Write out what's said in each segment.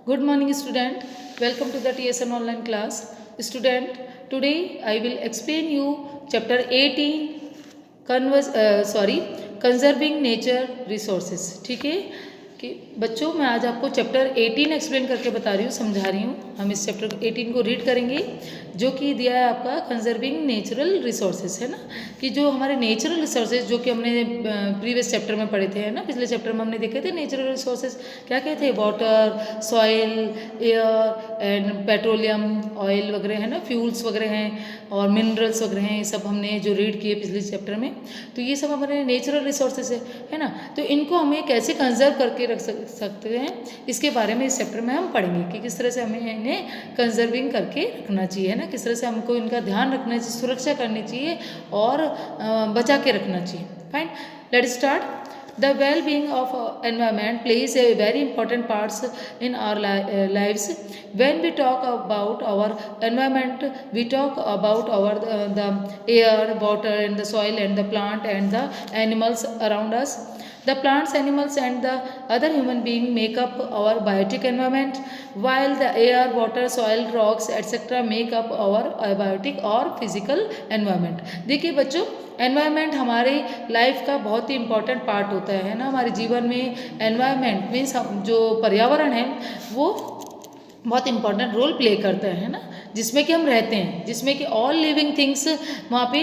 Good morning, student. Welcome to the TSN online class. Student, today I will explain you chapter 18 conserving nature resources. ठीक है कि बच्चों, मैं आज आपको चैप्टर 18 एक्सप्लेन करके बता रही हूँ, समझा रही हूँ. हम इस चैप्टर 18 को रीड करेंगे, जो कि दिया है आपका कंजर्विंग नेचुरल रिसोर्सेज, है ना. कि जो हमारे नेचुरल रिसोर्सेज जो कि हमने प्रीवियस चैप्टर में पढ़े थे, है ना, पिछले चैप्टर में हमने देखे थे नेचुरल रिसोर्सेज क्या क्या थे. Water, soil, air and petroleum, oil वगैरह, है ना, फ्यूल्स वगैरह हैं, और मिनरल्स वगैरह हैं. ये सब हमने जो रीड किए पिछले चैप्टर में, तो ये सब हमारे नेचुरल रिसोर्सेज है ना. तो इनको हमें कैसे कंजर्व करके रख सकते हैं, इसके बारे में इस चैप्टर में हम पढ़ेंगे कि किस तरह से हमें इन्हें कंजर्विंग करके रखना चाहिए, है ना. किस तरह से हमको इनका ध्यान रखना चाहिए, सुरक्षा करनी चाहिए और बचा के रखना चाहिए. Fine, let start. The well-being of environment plays a very important parts in our lives. When we talk about our environment, we talk about the air, water, and the soil, and the plant and the animals around us. The plants, animals, and the other human beings make up our biotic environment, while the air, water, soil, rocks, etc. make up our abiotic or physical environment. देखिए बच्चों, environment हमारे life का बहुत ही important part होता है ना. हमारे जीवन में एनवायरनमेंट मीन्स जो पर्यावरण है वो बहुत इंपॉर्टेंट रोल प्ले करता है ना, जिसमें कि हम रहते हैं, जिसमें कि ऑल लिविंग थिंग्स वहाँ पे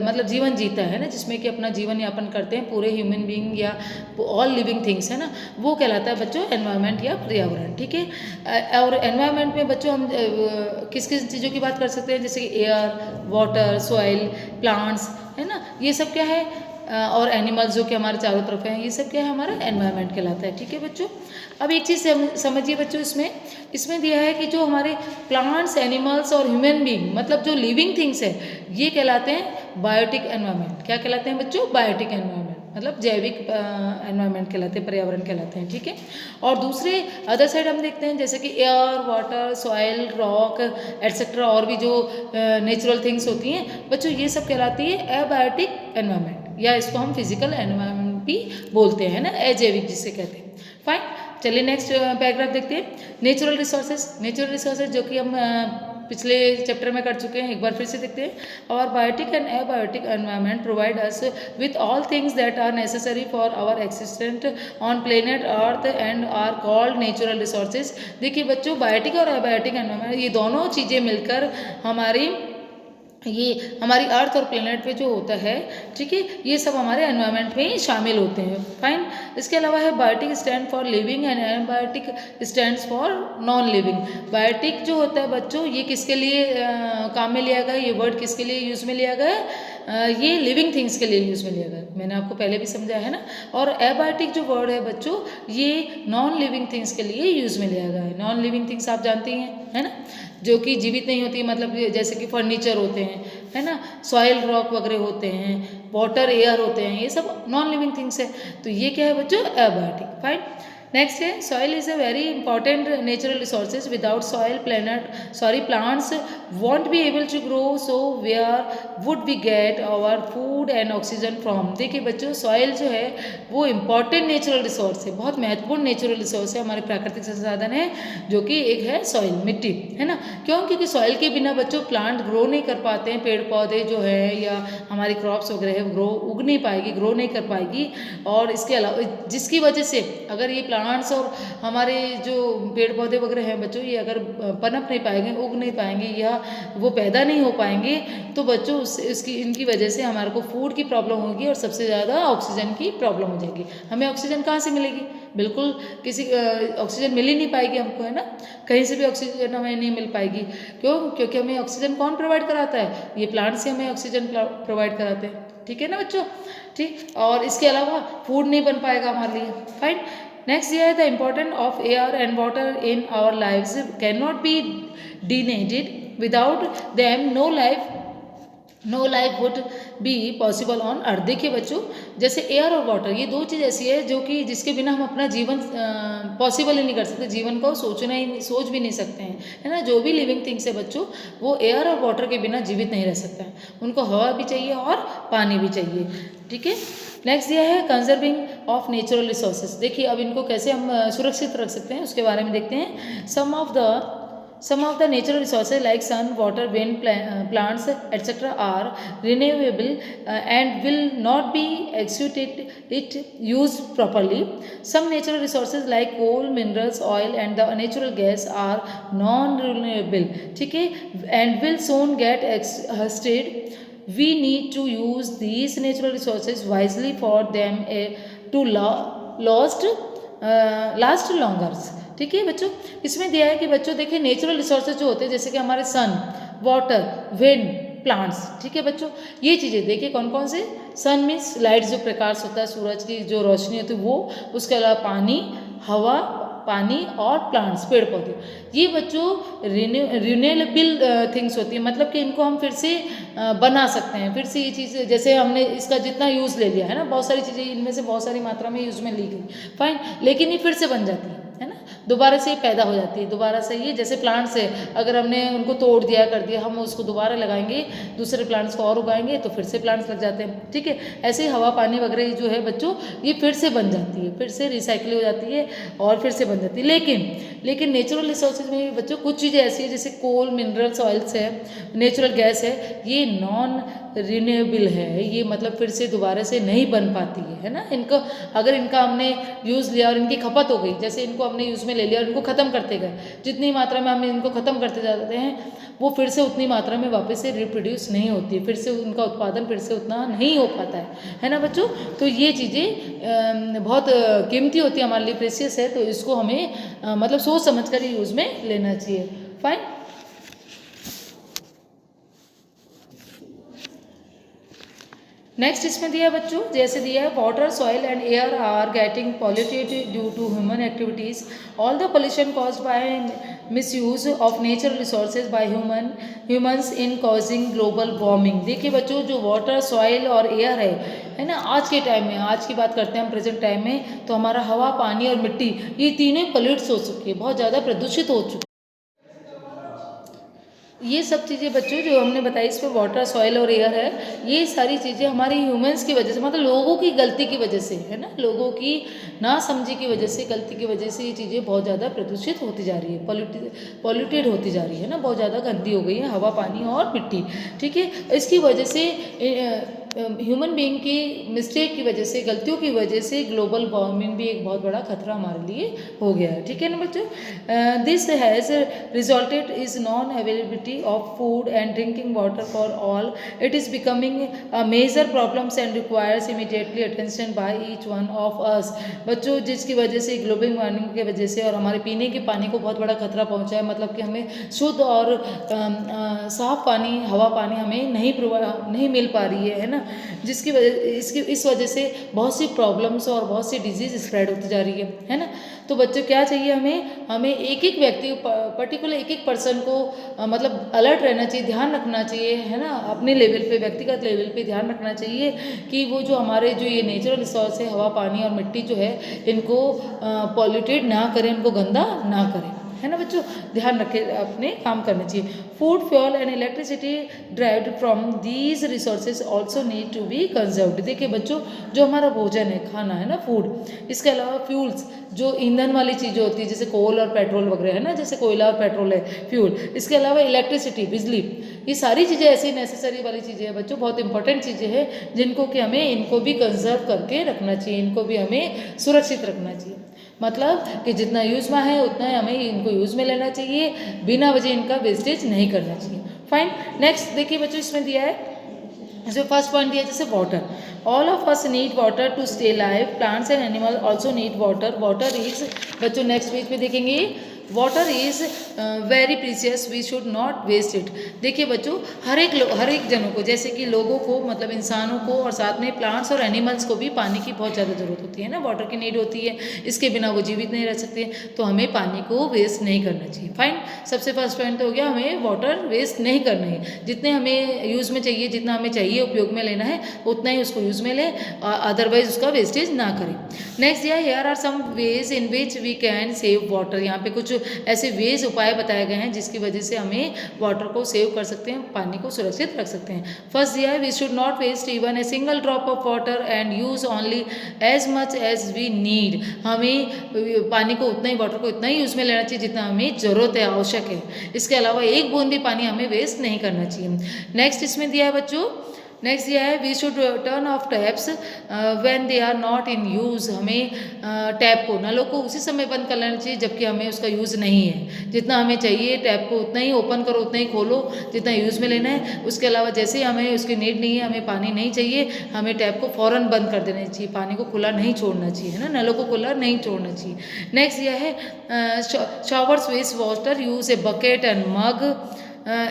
मतलब जीवन जीता है ना, जिसमें कि अपना जीवन यापन करते हैं पूरे ह्यूमन बीइंग या ऑल लिविंग थिंग्स, है ना. वो कहलाता है बच्चों एनवायरनमेंट या पर्यावरण. ठीक है. और एनवायरनमेंट में बच्चों हम किस किस चीज़ों की बात कर सकते हैं, जैसे कि एयर, वाटर, सॉइल, प्लांट्स, है ना. ये सब क्या है, और एनिमल्स जो कि हमारे चारों तरफ हैं, ये सब क्या है, हमारा एनवायरनमेंट कहलाता है. ठीक है बच्चों. अब एक चीज़ समझिए बच्चों, इसमें दिया है कि जो हमारे प्लांट्स, एनिमल्स और ह्यूमन बीइंग मतलब जो लिविंग थिंग्स है, ये कहलाते हैं बायोटिक एनवायरनमेंट. क्या कहलाते हैं बच्चों? बायोटिक एनवायरनमेंट, मतलब जैविक एनवायरनमेंट कहलाते हैं, पर्यावरण कहलाते हैं. ठीक है. और दूसरे अदर साइड हम देखते हैं जैसे कि air, water, soil, rock etcetera, और भी जो नेचुरल थिंग्स होती हैं बच्चों, ये सब कहलाती है एबायोटिक एनवायरनमेंट, या इसको हम फिजिकल एनवायरनमेंट भी बोलते हैं ना, अजैविक जिसे कहते हैं. फाइन, चलिए नेक्स्ट पैराग्राफ देखते हैं. नेचुरल रिसोर्सेज जो कि हम पिछले चैप्टर में कर चुके हैं, एक बार फिर से देखते हैं. और biotic and abiotic environment provide us with all things that are necessary for our existent on planet earth and are called natural resources. देखिए बच्चों, बायोटिक और एबायोटिक एनवायरनमेंट, ये दोनों चीज़ें मिलकर हमारी अर्थ और प्लेनेट पे जो होता है, ठीक है, ये सब हमारे एनवायरनमेंट में शामिल होते हैं. फाइन. इसके अलावा है biotic stand for living and abiotic stands for non living. Biotic जो होता है बच्चों, ये किसके लिए काम में लिया गया, ये वर्ड किसके लिए यूज़ में लिया गया, ये लिविंग थिंग्स के लिए यूज़ में लिया गया. मैंने आपको पहले भी समझाया है ना. और एबायोटिक जो वर्ड है बच्चों, ये नॉन लिविंग थिंग्स के लिए यूज़ में लिया गया है. नॉन लिविंग थिंग्स आप जानती हैं, है ना, जो कि जीवित नहीं होती, मतलब जैसे कि फर्नीचर होते हैं, है ना, सॉइल, रॉक वगैरह होते हैं, वाटर, एयर होते हैं, ये सब नॉन लिविंग थिंग्स है. तो ये क्या है बच्चों? एबायोटिक. फाइन. नेक्स्ट है soil is a very important natural resources. Without soil plants won't be able to grow, so where would be get our food and oxygen from. देखिए बच्चों, soil जो है वो इम्पॉर्टेंट नेचुरल रिसोर्स है, बहुत महत्वपूर्ण natural resource है, हमारे प्राकृतिक संसाधन है, जो कि एक है सॉइल, मिट्टी, है ना. क्यों? क्योंकि सॉइल के बिना बच्चों प्लांट ग्रो नहीं कर पाते हैं, पेड़ पौधे जो है या हमारी क्रॉप्स वगैरह है उग नहीं पाएगी, ग्रो नहीं कर पाएगी. और इसके अलावा जिसकी वजह से अगर ये प्लांट्स और हमारे जो पेड़ पौधे वगैरह हैं बच्चों, ये अगर पनप नहीं पाएंगे, उग नहीं पाएंगे, या वो पैदा नहीं हो पाएंगे, तो बच्चों इनकी वजह से हमारे को फूड की प्रॉब्लम होगी, और सबसे ज़्यादा ऑक्सीजन की प्रॉब्लम हो जाएगी. हमें ऑक्सीजन कहाँ से मिलेगी? बिल्कुल किसी ऑक्सीजन मिल ही नहीं पाएगी हमको, है ना. कहीं से भी ऑक्सीजन हमें नहीं मिल पाएगी. क्यों? क्योंकि हमें ऑक्सीजन कौन प्रोवाइड कराता है? ये प्लांट्स से हमें ऑक्सीजन प्रोवाइड कराते हैं. ठीक है ना बच्चों. ठीक. और इसके अलावा फूड नहीं बन पाएगा हमारे लिए. फाइन. नेक्स्ट ये है the importance of air and water in our lives can not be denied. Without them no life would be possible on earth. देखिए बच्चों, जैसे एयर और वाटर, ये दो चीज़ ऐसी है जो कि जिसके बिना हम अपना जीवन पॉसिबल ही नहीं कर सकते, जीवन को सोच भी नहीं सकते हैं, है ना. जो भी लिविंग थिंग्स है बच्चों, वो एयर और वाटर के बिना जीवित नहीं रह सकता है. उनको हवा भी चाहिए और पानी भी चाहिए. ठीक है. नेक्स्ट दिया है कंजर्विंग ऑफ नेचुरल रिसोर्सेज। देखिए अब इनको कैसे हम सुरक्षित रख सकते हैं उसके बारे में देखते हैं। Some of the natural resources like sun, water, wind, plants, etc. are renewable and will not be it used properly. Some natural resources like coal, minerals, oil and the natural gas are non-renewable, ठीक है, and will soon get exhausted. We need to use these natural resources wisely for them to last longer, ठीक है बच्चों। इसमें दिया है कि बच्चों देखिए नेचुरल रिसोर्सेज जो होते हैं जैसे कि हमारे सन, वाटर, विंड, प्लांट्स, ठीक है बच्चों, ये चीज़ें देखिए कौन कौन से। सन मीन्स लाइट, जो प्रकाश होता है सूरज की जो रोशनी होती है वो, उसके अलावा पानी, हवा, पानी और प्लांट्स, पेड़ पौधे, ये बच्चों रिन्यूएबल थिंग्स होती है, मतलब कि इनको हम फिर से बना सकते हैं। फिर से ये चीज़ जैसे हमने इसका जितना यूज़ ले लिया है ना, बहुत सारी चीज़ें इनमें से बहुत सारी मात्रा में यूज़ में ली गई, फाइन, लेकिन ये फिर से बन जाती है ना, दोबारा से पैदा हो जाती है, दोबारा से ये जैसे प्लांट्स है, अगर हमने उनको तोड़ दिया कर दिया, हम उसको दोबारा लगाएंगे, दूसरे प्लांट्स को और उगाएंगे तो फिर से प्लांट्स लग जाते हैं, ठीक है। ऐसे ही हवा, पानी वगैरह जो है बच्चों ये फिर से बन जाती है, फिर से रिसाइकिल हो जाती है और फिर से बन जाती है। लेकिन नेचुरल रिसोर्सेज में बच्चों कुछ चीज़ें ऐसी है जैसे कोल, मिनरल्स, ऑयल्स है, नेचुरल गैस है, ये नॉन रिन्यूएबल है, ये मतलब फिर से दोबारा से नहीं बन पाती है ना। इनको अगर इनका हमने यूज़ लिया और इनकी खपत हो गई, जैसे इनको हमने यूज़ में ले लिया और इनको ख़त्म करते गए, जितनी मात्रा में हम इनको ख़त्म करते जाते हैं वो फिर से उतनी मात्रा में वापस से रिप्रोड्यूस नहीं होती है, फिर से उनका उत्पादन फिर से उतना नहीं हो पाता है ना बच्चों। तो ये चीज़ें बहुत कीमती होती है हमारे लिए, प्रेशियस है, तो इसको हमें मतलब सोच समझ कर यूज़ में लेना चाहिए, फाइन। नेक्स्ट इसमें दिया है बच्चों, जैसे दिया है water, soil and air are getting polluted due to human activities. All the pollution caused by misuse of natural resources by humans in causing global warming. देखिए बच्चों जो वाटर, सॉइल और एयर है ना, आज के टाइम में, आज की बात करते हैं हम प्रेजेंट टाइम में, तो हमारा हवा, पानी और मिट्टी ये तीनों पोल्यूट्स हो चुकी है, बहुत ज़्यादा प्रदूषित हो चुकी है। ये सब चीज़ें बच्चों जो हमने बताई इस पर वाटर, सॉइल और एयर है, ये सारी चीज़ें हमारी ह्यूमंस की वजह से, मतलब लोगों की गलती की वजह से है ना, लोगों की ना समझी की वजह से, गलती की वजह से ये चीज़ें बहुत ज़्यादा प्रदूषित होती जा रही है, पॉल्यूटेड होती जा रही है ना, बहुत ज़्यादा गंदी हो गई है हवा, पानी और मिट्टी, ठीक है। इसकी वजह से ह्यूमन बीइंग की मिस्टेक की वजह से, गलतियों की वजह से ग्लोबल वार्मिंग भी एक बहुत बड़ा खतरा हमारे लिए हो गया है, ठीक है ना बच्चों। This has resulted is non availability of food and drinking water for all. It is becoming a major problems and requires immediately attention by each one of us. बच्चों जिसकी वजह से, ग्लोबल वार्मिंग की वजह से और हमारे पीने के पानी को बहुत बड़ा खतरा पहुंचा है, मतलब कि हमें शुद्ध और साफ पानी, हवा, पानी हमें नहीं मिल पा रही है ना, जिसकी वजह इस वजह से बहुत सी प्रॉब्लम्स और बहुत सी डिजीज स्प्रेड होती जा रही है ना। तो बच्चों क्या चाहिए हमें एक एक व्यक्ति, पर्टिकुलर एक एक पर्सन को मतलब अलर्ट रहना चाहिए, ध्यान रखना चाहिए है ना, अपने लेवल पे, व्यक्तिगत लेवल पे ध्यान रखना चाहिए कि वो जो हमारे जो ये नेचुरल रिसोर्स है, हवा, पानी और मिट्टी जो है, इनको पॉल्यूटेड ना करें, इनको गंदा ना करें, है ना बच्चों। ध्यान रखें, अपने काम करने चाहिए। Food, fuel and electricity derived from these resources also need to be conserved. देखिए बच्चों जो हमारा भोजन है, खाना है ना, फूड, इसके अलावा फ्यूल्स, जो ईंधन वाली चीज़ें होती है जैसे कोल और पेट्रोल वगैरह है ना, जैसे कोयला और पेट्रोल है फ्यूल, इसके अलावा इलेक्ट्रिसिटी, बिजली, ये सारी चीज़ें ऐसी नेसेसरी वाली चीज़ें हैं बच्चों, बहुत इंपॉर्टेंट चीज़ें हैं जिनको कि हमें इनको भी कंजर्व करके रखना चाहिए, इनको भी हमें सुरक्षित रखना चाहिए। मतलब कि जितना यूज़ में है उतना ही हमें इनको यूज़ में लेना चाहिए, बिना वजह इनका वेस्टेज नहीं करना चाहिए, फाइन। नेक्स्ट देखिए बच्चों इसमें दिया है, इसमें फर्स्ट पॉइंट दिया है जैसे water, all of us need water to stay live, plants and animal also need water. Water is, बच्चों नेक्स्ट पेज पे देखेंगे, water is very precious, we should not waste it. देखिए बच्चों हर एक जनों को, जैसे कि लोगों को, मतलब इंसानों को, और साथ में प्लांट्स और एनिमल्स को भी पानी की बहुत ज़्यादा ज़रूरत होती है ना, वाटर की नीड होती है, इसके बिना वो जीवित नहीं रह सकते, तो हमें पानी को वेस्ट नहीं करना चाहिए, फाइन। सबसे फर्स्ट पॉइंट तो हो गया, हमें वाटर वेस्ट नहीं करना है, जितने हमें यूज़ में चाहिए, जितना हमें चाहिए उपयोग में लेना है उतना ही उसको यूज़ में लें, अदरवाइज उसका वेस्टेज ना करें। नेक्स्ट दिया, here are some ways in which we can save water. यहाँ पे कुछ ऐसे वेज उपाय बताए गए हैं जिसकी वजह से हमें वाटर को सेव कर सकते हैं, पानी को सुरक्षित रख सकते हैं। फर्स्ट दिया है, we should not waste even a single drop of water and use only as much as we need. हमें पानी को उतना ही, वाटर को इतना ही यूज में लेना चाहिए जितना हमें ज़रूरत है, आवश्यक है। इसके अलावा एक बूंद भी पानी हमें वेस्ट नहीं करना चाहिए। नेक्स्ट इसमें दिया है बच्चों, नेक्स्ट दिया है, we should turn off taps when they are not in use. हमें टैप को, नलों को उसी समय बंद कर लेना चाहिए जबकि हमें उसका यूज़ नहीं है। जितना हमें चाहिए टैप को उतना ही ओपन करो, उतना ही खोलो जितना यूज़ में लेना है। उसके अलावा जैसे ही हमें उसकी नीड नहीं है, हमें पानी नहीं चाहिए, हमें टैप को फ़ौरन बंद कर देना चाहिए, पानी को खुला नहीं छोड़ना चाहिए, है ना, नलों को खुला नहीं छोड़ना चाहिए। नेक्स्ट यह है, showers waste water use a bucket and mug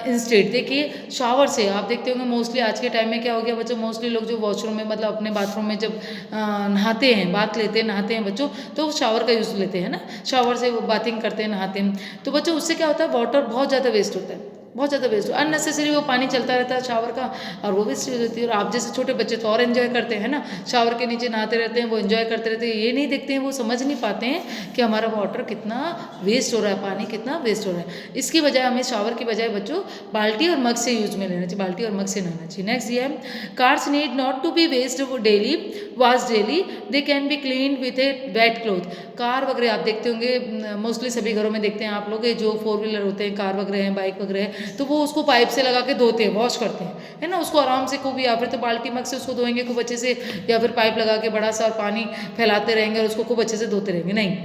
instead. देखिए शावर से आप देखते होंगे मोस्टली आज के टाइम में क्या हो गया बच्चों, मोस्टली लोग जो वॉशरूम में मतलब अपने बाथरूम में जब नहाते हैं, बात लेते हैं, नहाते हैं बच्चों, तो शावर का यूज़ लेते हैं ना, शावर से वो बाथिंग करते हैं, नहाते हैं। तो बच्चों उससे क्या होता है, वाटर बहुत ज़्यादा वेस्ट होता है, बहुत ज़्यादा वेस्ट, अननेसेसरी वो पानी चलता रहता है शावर का और वो वेस्ट होती है। और आप जैसे छोटे बच्चे तो और एंजॉय करते हैं ना, शावर के नीचे नहाते रहते हैं, वो एंजॉय करते रहते हैं, ये नहीं देखते हैं, वो समझ नहीं पाते हैं कि हमारा वाटर कितना वेस्ट हो रहा है, पानी कितना वेस्ट हो रहा है। इसकी बजाय हमें शावर की बजाय बच्चों बाल्टी और मग से यूज में लेना चाहिए, बाल्टी और मग से नहाना चाहिए। नेक्स्ट ये है, cars need not to be waste daily, wash daily, they can be clean with a wet cloth. Car वगैरह आप देखते होंगे मोस्टली सभी घरों में देखते हैं आप लोग, जो 4 व्हीलर होते हैं, कार वगैरह हैं, बाइक वगैरह है, तो वो उसको पाइप से लगा के धोते हैं, वॉश करते हैं, है ना, उसको आराम से खूब, या फिर तो बाल्टी मग से उसको धोएंगे खूब अच्छे से, या फिर पाइप लगा के बड़ा सा और पानी फैलाते रहेंगे और उसको खूब अच्छे से धोते रहेंगे। नहीं,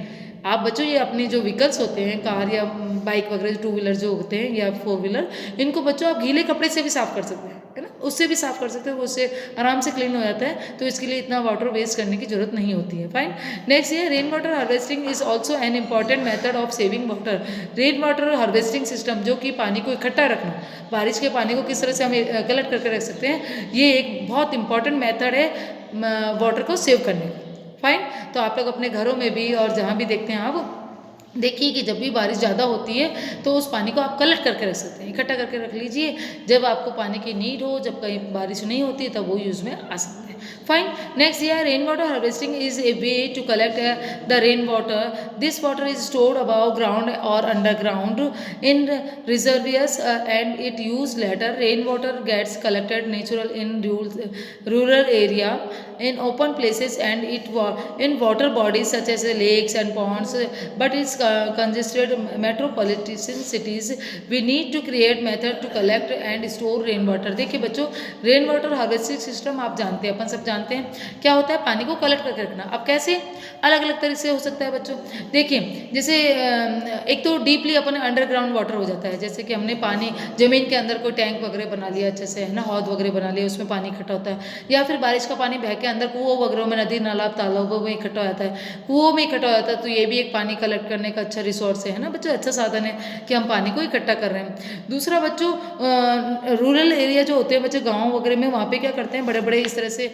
आप बच्चों ये अपनी जो व्हीकल्स होते हैं, कार या बाइक वगैरह, 2 व्हीलर जो होते हैं या 4 व्हीलर, इनको बच्चों आप गीले कपड़े से भी साफ कर सकते हैं, है ना, उससे भी साफ कर सकते हैं, उससे आराम से क्लीन हो जाता है। तो इसके लिए इतना वाटर वेस्ट करने की जरूरत नहीं होती है। फाइन। नेक्स्ट ये, rain water harvesting is also an important method of saving water. Rain water harvesting system, जो कि पानी को इकट्ठा रखना, बारिश के पानी को किस तरह से हम कलेक्ट करके रख सकते हैं, ये एक बहुत इंपॉर्टेंट मेथड है वाटर को सेव करने का। फाइन। तो आप लोग अपने घरों में भी और जहाँ भी देखते हैं आप देखिए कि जब भी बारिश ज़्यादा होती है तो उस पानी को आप कलेक्ट करके रख सकते हैं, इकट्ठा करके रख लीजिए, जब आपको पानी की नीड हो, जब कहीं बारिश नहीं होती तब वो यूज़ में आ सकते हैं। Fine. Next year, rain water harvesting is a way to collect the rain water. This water is stored above ground और underground in reservoirs and it use later. Rain water gets collected natural in rural area, in open places and in water bodies such as lakes and ponds, but it's congested metropolitan cities. We need to create method to collect and store rain water. देखिए बच्चों, rain water harvesting system आप जानते हैं, अपन सब जानते हैं क्या होता है, पानी को कलेक्ट करके रखना। अब कैसे, अलग अलग तरीके से हो सकता है बच्चों। देखिए जैसे एक तो डीपली अपन अंडरग्राउंड वाटर हो जाता है, जैसे कि हमने पानी जमीन के अंदर कोई टैंक वगैरह बना लिया अच्छे से, है ना, हौद वगैरह बना लिया, उसमें पानी इकट्ठा होता है, या फिर बारिश का पानी बह के अंदर कुओं वगैरह में, नदी नाला तालाबों में इकट्ठा हो जाता है, कुओं में इकट्ठा हो जाता है। तो ये भी एक पानी कलेक्ट करने का अच्छा रिसोर्स है ना बच्चों, अच्छा साधन है कि हम पानी को इकट्ठा कर रहे हैं। दूसरा बच्चों, रूरल एरिया जो होते हैं बच्चों, गाँव वगैरह में, वहाँ पे क्या करते हैं, बड़े बड़े इस तरह से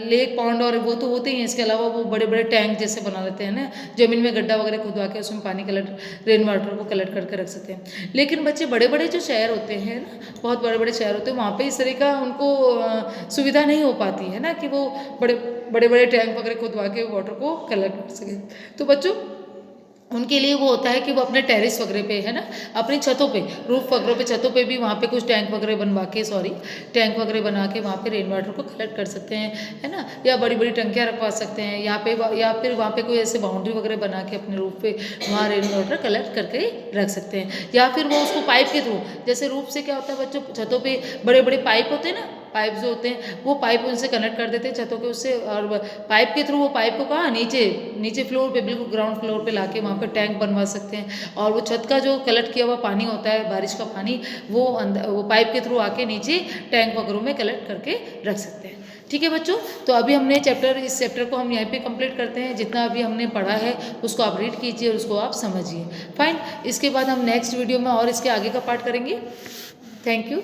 लेक पॉन्ड और वो तो होते ही हैं, इसके अलावा वो बड़े बड़े टैंक जैसे बना लेते हैं ना, जमीन में गड्ढा वगैरह खुदवा के उसमें पानी कलेक्ट, रेन वाटर को कलेक्ट करके रख सकते हैं। लेकिन बच्चे बड़े बड़े जो शहर होते हैं ना, बहुत बड़े बड़े शहर होते हैं, वहाँ पे इस तरह का उनको सुविधा नहीं हो पाती है ना कि वो बड़े बड़े टैंक वगैरह खुदवा के वाटर को कलेक्ट कर सके। तो बच्चों उनके लिए वो होता है कि वो अपने टेरेस वगैरह पे, है ना, अपनी छतों पे, रूफ वगैरह पे, छतों पे भी वहाँ पे कुछ टैंक वगैरह बनवा के, टैंक वगैरह बना के वहाँ पे रेन वाटर को कलेक्ट कर सकते हैं, है ना, या बड़ी बड़ी टंकियाँ रखवा सकते हैं यहाँ पे, या फिर वहाँ पे कोई ऐसे बाउंड्री वगैरह बना के अपने रूफ पे वहाँ रेन वाटर कलेक्ट करके रख सकते हैं। या फिर वो उसको पाइप के थ्रू, जैसे रूफ से क्या होता है बच्चों, छतों पे बड़े बड़े पाइप होते हैं ना, पाइप जो होते हैं वो पाइप उनसे कनेक्ट कर देते हैं छतों के उससे, और पाइप के थ्रू वो पाइप को कहाँ नीचे फ्लोर पे, बिल्कुल ग्राउंड फ्लोर पे लाके वहाँ पे टैंक बनवा सकते हैं, और वो छत का जो कलेक्ट किया हुआ पानी होता है, बारिश का पानी, वो पाइप के थ्रू आके नीचे टैंक वगैरह में कलेक्ट करके रख सकते हैं। ठीक है बच्चों, तो अभी हमने इस चैप्टर को हम यहीं पे कंप्लीट करते हैं। जितना अभी हमने पढ़ा है उसको आप रीड कीजिए और उसको आप समझिए। फाइन। इसके बाद हम नेक्स्ट वीडियो में और इसके आगे का पार्ट करेंगे। Thank you.